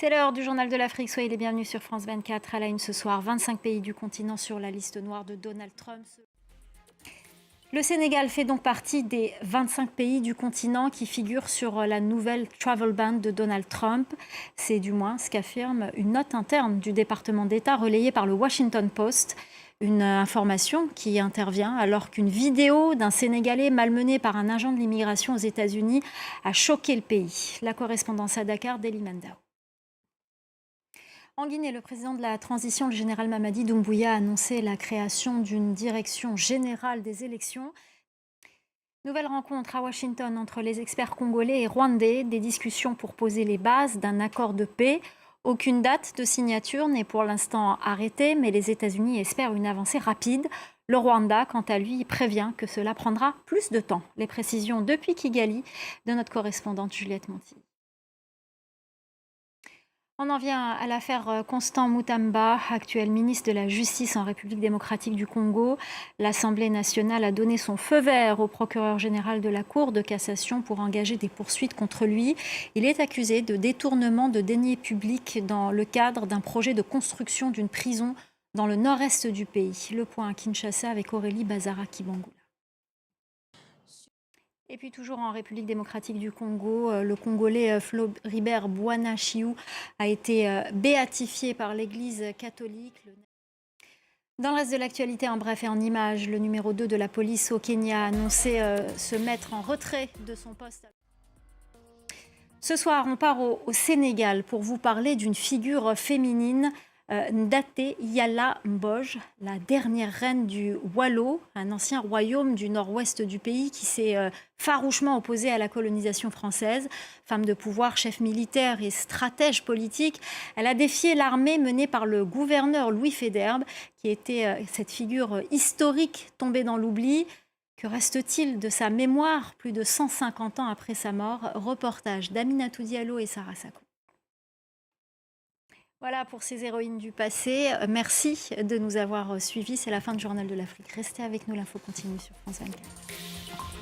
C'est l'heure du journal de l'Afrique. Soyez les bienvenus sur France 24. À la une ce soir, 25 pays du continent sur la liste noire de Donald Trump. Le Sénégal fait donc partie des 25 pays du continent qui figurent sur la nouvelle travel ban de Donald Trump. C'est du moins ce qu'affirme une note interne du département d'État relayée par le Washington Post. Une information qui intervient alors qu'une vidéo d'un Sénégalais malmené par un agent de l'immigration aux États-Unis a choqué le pays. La correspondance à Dakar, Deli Mandao. En Guinée, le président de la transition, le général Mamadi Doumbouya, a annoncé la création d'une direction générale des élections. Nouvelle rencontre à Washington entre les experts congolais et rwandais, des discussions pour poser les bases d'un accord de paix. Aucune date de signature n'est pour l'instant arrêtée, mais les États-Unis espèrent une avancée rapide. Le Rwanda, quant à lui, prévient que cela prendra plus de temps. Les précisions depuis Kigali de notre correspondante Juliette Monti. On en vient à l'affaire Constant Mutamba, actuel ministre de la Justice en République démocratique du Congo. L'Assemblée nationale a donné son feu vert au procureur général de la Cour de cassation pour engager des poursuites contre lui. Il est accusé de détournement de deniers publics dans le cadre d'un projet de construction d'une prison dans le nord-est du pays. Le point à Kinshasa avec Aurélie Bazara-Kibangula. Et puis toujours en République démocratique du Congo, le Congolais Floribert Bouanachiou a été béatifié par l'Église catholique. Dans le reste de l'actualité, en bref et en images, le numéro 2 de la police au Kenya a annoncé se mettre en retrait de son poste. Ce soir, on part au Sénégal pour vous parler d'une figure féminine, Ndaté Yala Mbodj, la dernière reine du Wallo, un ancien royaume du nord-ouest du pays qui s'est farouchement opposé à la colonisation française. Femme de pouvoir, chef militaire et stratège politique, elle a défié l'armée menée par le gouverneur Louis Faidherbe, qui était cette figure historique tombée dans l'oubli. Que reste-t-il de sa mémoire plus de 150 ans après sa mort? Reportage d'Aminatou Diallo et Sarah Sako. Voilà pour ces héroïnes du passé. Merci de nous avoir suivis. C'est la fin du Journal de l'Afrique. Restez avec nous, l'info continue sur France 24.